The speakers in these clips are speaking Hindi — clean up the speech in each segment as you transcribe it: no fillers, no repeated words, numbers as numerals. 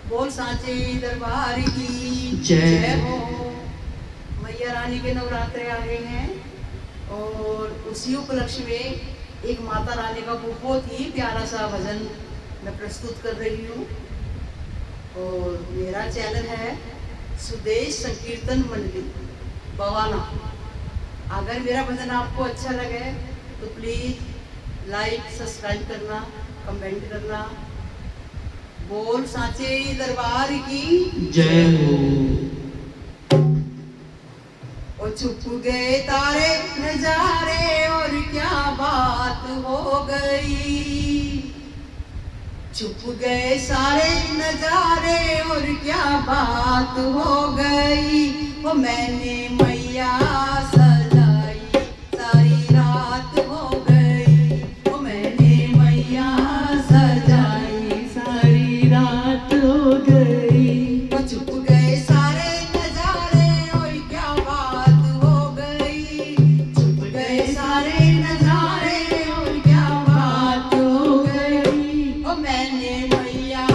बोल सांचे दरबार की जय हो। मैया रानी के नवरात्रे आ गए हैं और उसी उपलक्ष्य में एक माता रानी का बहुत ही प्यारा सा भजन मैं प्रस्तुत कर रही हूँ। और मेरा चैनल है सुदेश संकीर्तन मंडली बवाना। अगर मेरा भजन आपको अच्छा लगे तो प्लीज लाइक सब्सक्राइब करना, कमेंट करना। बोल सांचे दरबार की जय हो। और छुप गए तारे नजारे और क्या बात हो गई। छुप गए सारे नजारे और क्या बात हो गई। वो मैंने मैया सजाई सारी रात हो गई। वो मैंने मैया सजाई सारी रात हो गई। वो छुप गए सारे नजारे और क्या बात हो गई। छुप गए सारे नजारे और क्या बात हो गई। ओ मैंने मैया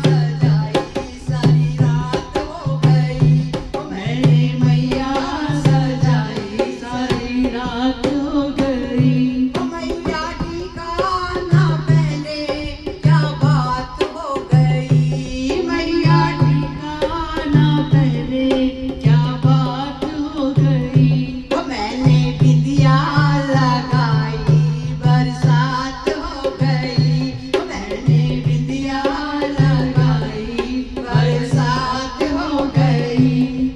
सजाई सारी रात हो गई। ओ मैंने मैया सजाई सारी रात हो गई। ओ मैया टीका ना पहने क्या बात हो गई। मैया ठिकाना पहले क्या बात हो गई। ओ मैंने बिंदिया लगाई बरसात हो गई। ओ मैंने बिंदिया लगाई बरसात हो गई।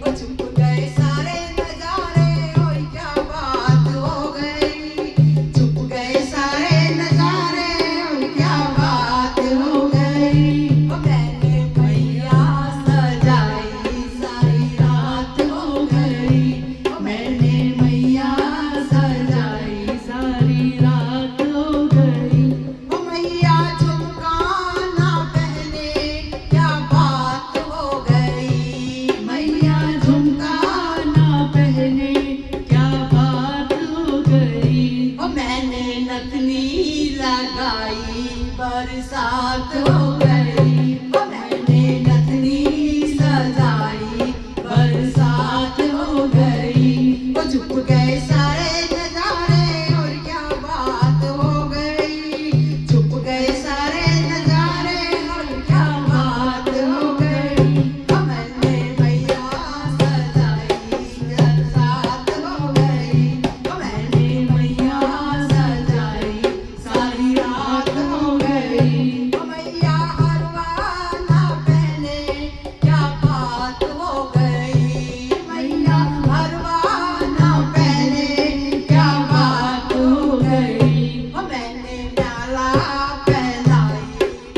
ओ छुप गए सारे नजारे और क्या बात हो गई। छुप गए सारे नजारे और क्या बात हो गई। ओ मैंने मैया सजाई सारी रात हो गई। ओ मैंने मैया सजाई सारी रात हो गई। ओ मैया झुमका ना पहने क्या बात हो गई। मैया झुमका ना पहने क्या बात हो गई। ओ मैंने नथनी लगाई बरसात हो गई। ओ मैंने नथनी सजाई बरसात हो गई। ओ झुक गए सारे नजारे और क्या बात हो गई। झुक गए सारे नजारे और क्या बात हो गई। ओ मैंने मैया सजाई बरसात हो गई। ओ मैंने मैया सजाई सारी रात हो गई। ओ मैया हरवा ना पहने क्या बात हो गई। मैया हरवा ना पहने क्या बात हो गई। ओ मैंने प्याला पहनाई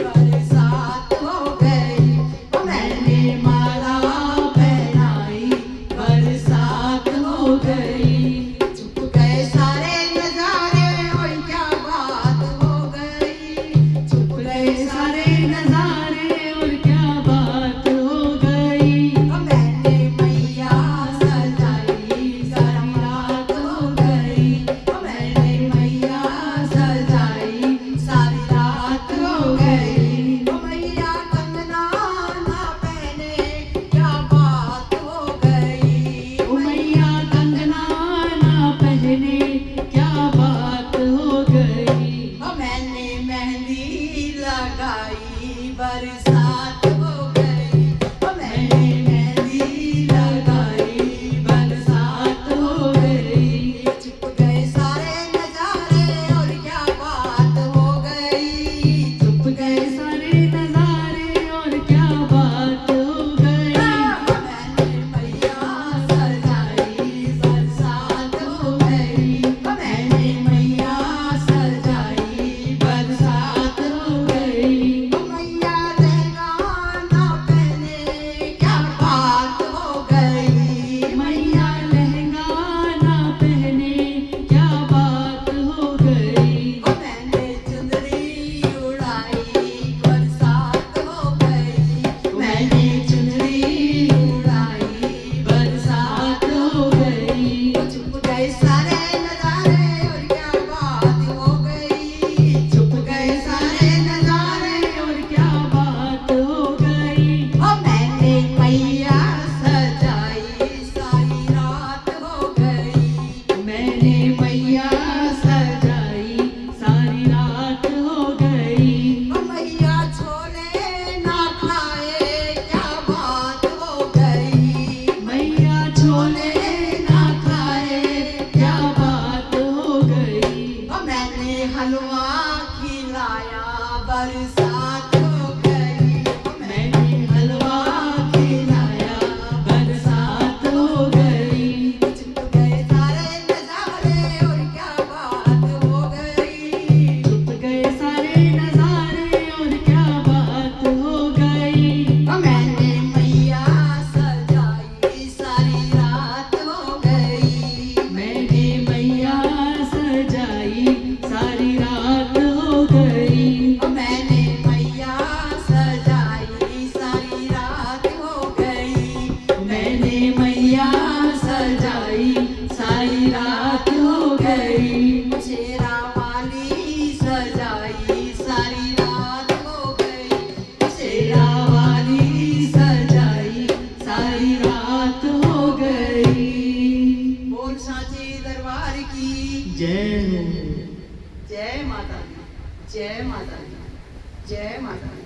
बरसात हो गई। ओ मैंने माला पहनाई बरसात हो गई। छुप गए सारे नजारे और क्या बात हो गई। छुप गए सारे नजारे और क्या बात हो गई। ओ मैंने मैया सजाई सारी रात हो गई। ओ मैंने मैया सजाई सारी रात हो गई। ओ मैया कंगना ना पहने क्या बात हो गई। ओ मैया कंगना ना पहने क्या बात हो गई। ओ मैंने मेहंदी लगाई बरसात हो गई। ओ मैंने मेहंदी लगाई बरसात हो गई। छुप गए सारे नजारे और क्या बात हो गई। छुप गए सारे नजारे और क्या बात हो गई। ओ मैंने मैया सजाई बरसात हो गई। ओ मैंने मैया सजाई बरसात हो गई। ओ मैया सारी रात हो गई। शेरा वाली सजाई सारी रात हो गई। शेरा वाली सजाई सारी रात हो गई। बोल सांचे दरबार की जय हो। जय माता दी, जय माता दी, जय माता दी।